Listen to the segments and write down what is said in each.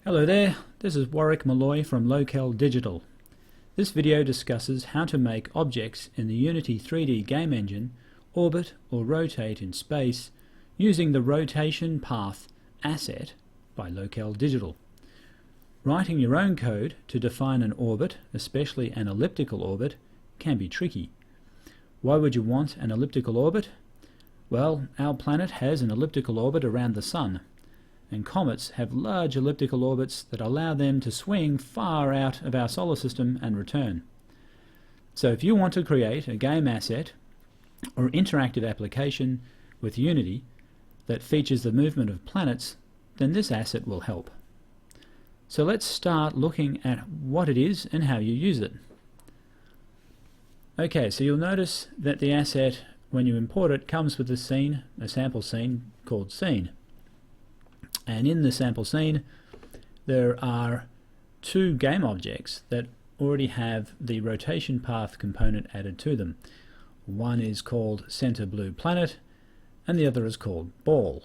Hello there, this is Warwick Malloy from Lokel Digital. This video discusses how to make objects in the Unity 3D game engine orbit or rotate in space using the rotation path asset by Lokel Digital. Writing your own code to define an orbit, especially an elliptical orbit, can be tricky. Why would you want an elliptical orbit? Well, our planet has an elliptical orbit around the Sun, and comets have large elliptical orbits that allow them to swing far out of our solar system and return. So if you want to create a game asset or interactive application with Unity that features the movement of planets, then this asset will help. So let's start looking at what it is and how you use it. Okay, so you'll notice that the asset, when you import it, comes with a scene, a sample scene called scene. And in the sample scene there are two game objects that already have the rotation path component added to them. One is called center blue planet and the other is called ball.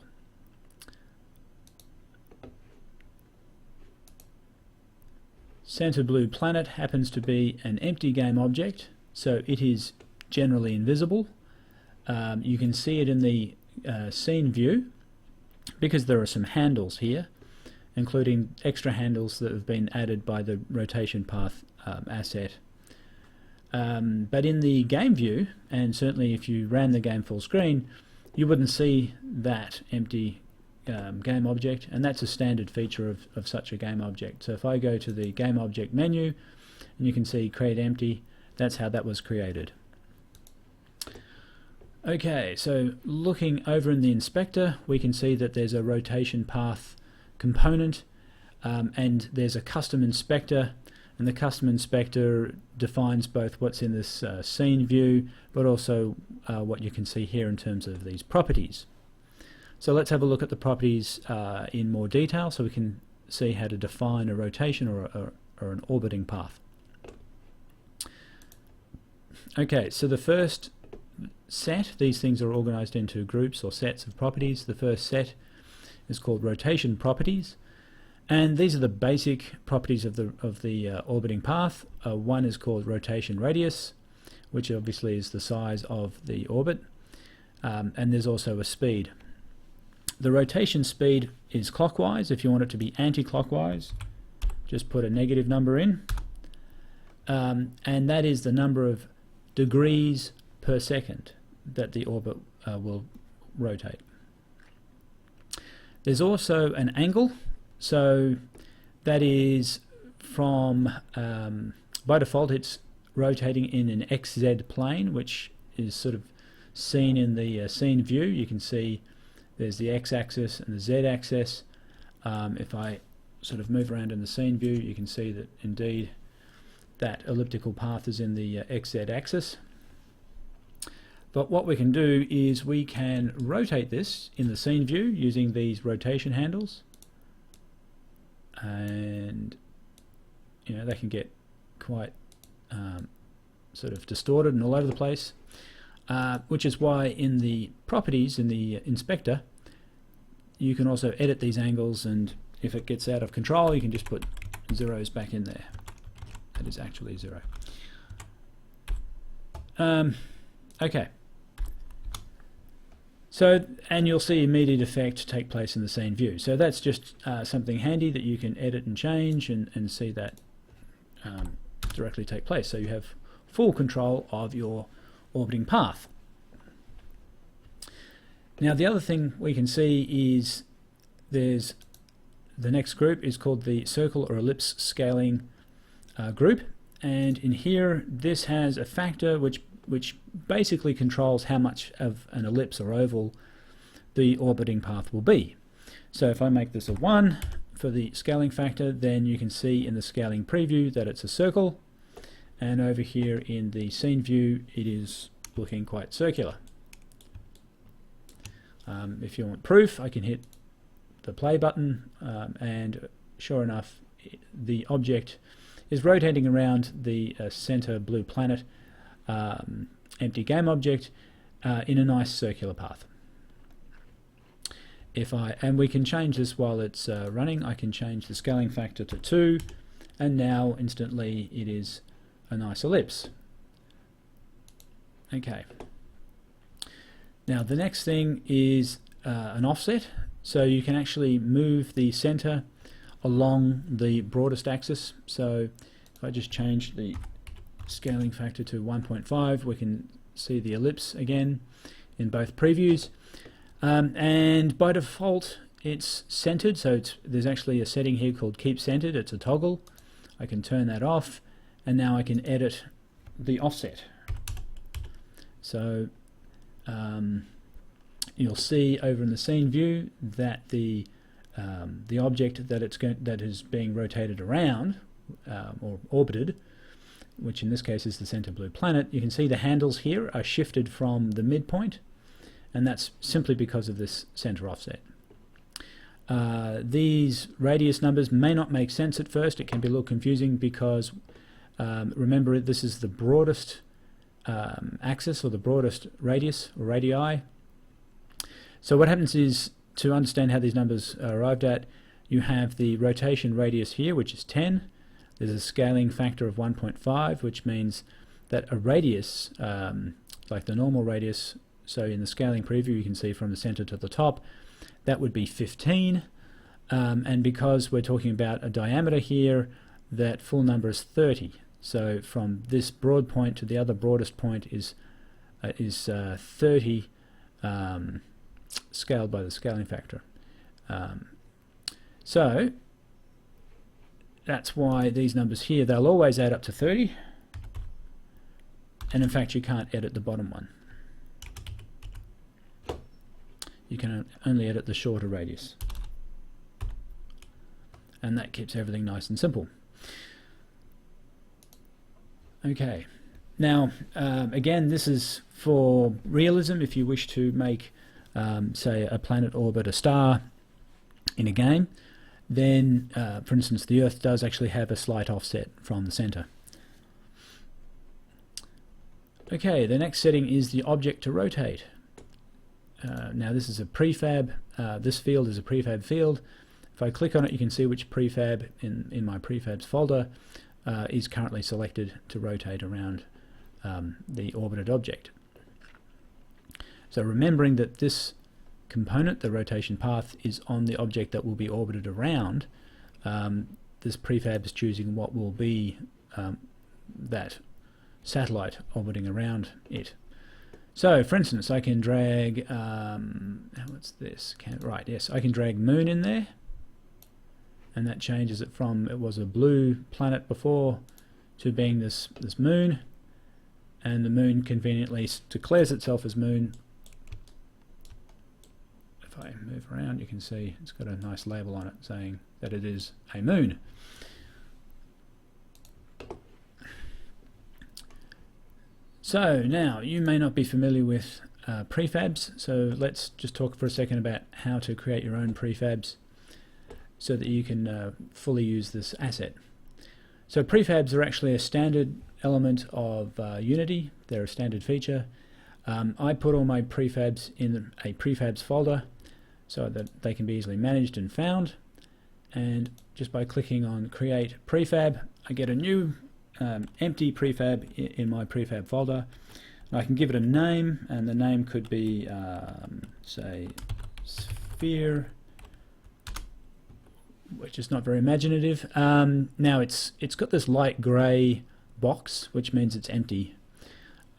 Center blue planet happens to be an empty game object, so it is generally invisible. You can see it in the scene view because there are some handles here, including extra handles that have been added by the rotation path asset. But in the game view, and certainly if you ran the game full screen, you wouldn't see that empty game object, and that's a standard feature of such a game object. So if I go to the game object menu, and you can see create empty, that's how that was created. Okay, so looking over in the inspector, we can see that there's a rotation path component and there's a custom inspector, and the custom inspector defines both what's in this scene view but also what you can see here in terms of these properties. So let's have a look at the properties in more detail so we can see how to define a rotation or an orbiting path. Okay, so the first set, these things are organized into groups or sets of properties. The first set is called rotation properties, and these are the basic properties of the orbiting path. One is called rotation radius, which obviously is the size of the orbit, and there's also a speed. The rotation speed is clockwise. If you want it to be anti-clockwise, just put a negative number in, and that is the number of degrees per second that the orbit will rotate. There's also an angle, so that is from, by default it's rotating in an XZ plane, which is sort of seen in the scene view. You can see there's the X-axis and the Z-axis. If I sort of move around in the scene view, you can see that indeed that elliptical path is in the XZ axis. But what we can do is we can rotate this in the scene view using these rotation handles, and you know they can get quite sort of distorted and all over the place, which is why in the properties in the inspector you can also edit these angles, and if it gets out of control you can just put zeros back in there. That is actually 0. Okay. So, and you'll see immediate effect take place in the scene view. So that's just something handy that you can edit and change and see that directly take place. So you have full control of your orbiting path. Now the other thing we can see is there's the next group is called the circle or ellipse scaling group, and in here this has a factor which basically controls how much of an ellipse or oval the orbiting path will be. So if I make this a 1 for the scaling factor, then you can see in the scaling preview that it's a circle, and over here in the scene view it is looking quite circular. If you want proof, I can hit the play button and sure enough the object is rotating around the center blue planet empty game object in a nice circular path. and we can change this while it's running. I can change the scaling factor to 2, and now instantly it is a nice ellipse. Okay. Now the next thing is an offset. So you can actually move the center along the broadest axis. So if I just change the scaling factor to 1.5, we can see the ellipse again in both previews. And by default it's centered, so there's actually a setting here called keep centered. It's a toggle. I can turn that off, and now I can edit the offset. So you'll see over in the scene view that the object that is being rotated around or orbited, which in this case is the center blue planet, you can see the handles here are shifted from the midpoint, and that's simply because of this center offset. These radius numbers may not make sense at first. It can be a little confusing because remember, this is the broadest axis, or the broadest radius or radii. So what happens is, to understand how these numbers are arrived at, you have the rotation radius here, which is 10. There's a scaling factor of 1.5, which means that a radius, like the normal radius, so in the scaling preview you can see from the center to the top, that would be 15. And because we're talking about a diameter here, that full number is 30. So from this broad point to the other broadest point is 30 scaled by the scaling factor. So that's why these numbers here, they'll always add up to 30, and in fact you can't edit the bottom one. You can only edit the shorter radius, and that keeps everything nice and simple. Okay, now again, this is for realism. If you wish to make say a planet orbit a star in a game, then for instance the Earth does actually have a slight offset from the center. Okay, the next setting is the object to rotate. Now this is a prefab. This field is a prefab field. If I click on it, you can see which prefab in my prefabs folder is currently selected to rotate around the orbited object. So remembering that this component, the rotation path, is on the object that will be orbited around, this prefab is choosing what will be that satellite orbiting around it. So for instance, I can drag what's this? I can drag Moon in there, and that changes it from, it was a blue planet before, to being this moon, and the moon conveniently declares itself as Moon. If I move around, you can see it's got a nice label on it saying that it is a moon. So now, you may not be familiar with prefabs, so let's just talk for a second about how to create your own prefabs so that you can fully use this asset. So prefabs are actually a standard element of Unity. They're a standard feature. I put all my prefabs in a prefabs folder so that they can be easily managed and found, and just by clicking on create prefab, I get a new empty prefab in my prefab folder, and I can give it a name, and the name could be say sphere, which is not very imaginative. Now it's got this light grey box, which means it's empty,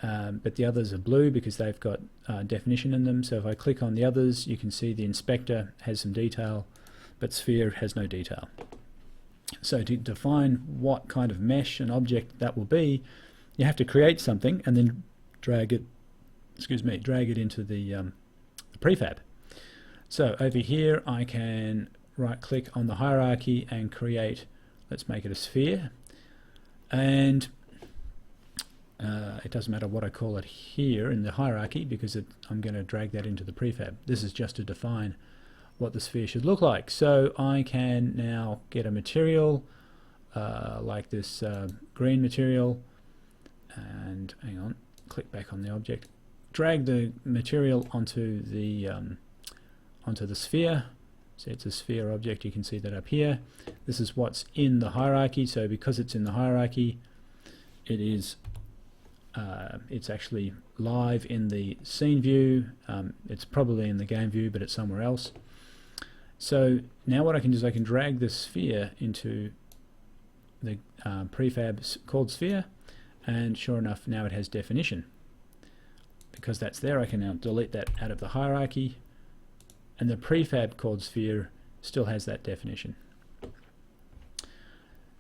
but the others are blue because they've got definition in them. So if I click on the others, you can see the inspector has some detail, but sphere has no detail. So to define what kind of mesh and object that will be, you have to create something and then drag it into the prefab. So over here I can right click on the hierarchy and create, let's make it a sphere, and it doesn't matter what I call it here in the hierarchy because I'm going to drag that into the prefab. This is just to define what the sphere should look like. So I can now get a material like this green material, and hang on, click back on the object, drag the material onto the onto the sphere. So it's a sphere object, you can see that up here. This is what's in the hierarchy, so because it's in the hierarchy, it is it's actually live in the scene view. It's probably in the game view, but it's somewhere else. So now what I can do is I can drag this sphere into the prefab called sphere, and sure enough, now it has definition. Because that's there, I can now delete that out of the hierarchy, and the prefab called sphere still has that definition.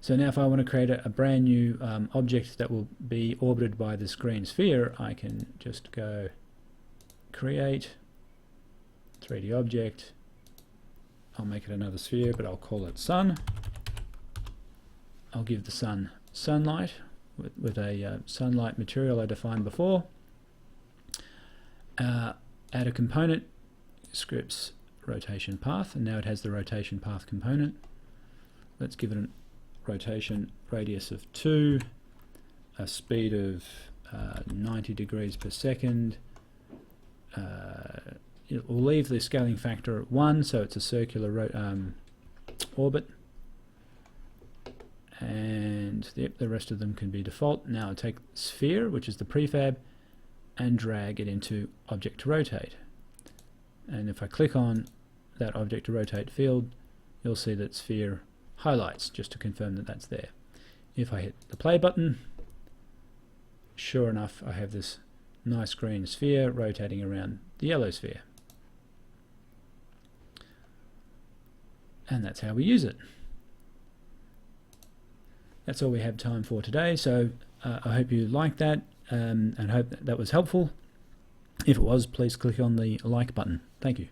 So now if I want to create a brand new object that will be orbited by this green sphere, I can just go create 3D object. I'll make it another sphere, but I'll call it sun. I'll give the sun sunlight with a sunlight material I defined before. Add a component, scripts rotation path, and now it has the rotation path component. Let's give it a rotation radius of 2, a speed of 90 degrees per second. It will leave the scaling factor at 1, so it's a circular orbit, and the rest of them can be default. Now I'll take sphere, which is the prefab, and drag it into object to rotate. And if I click on that object to rotate field, you'll see that sphere highlights, just to confirm that that's there. If I hit the play button, sure enough, I have this nice green sphere rotating around the yellow sphere. And that's how we use it. That's all we have time for today, so I hope you liked that, and hope that was helpful. If it was, please click on the like button. Thank you.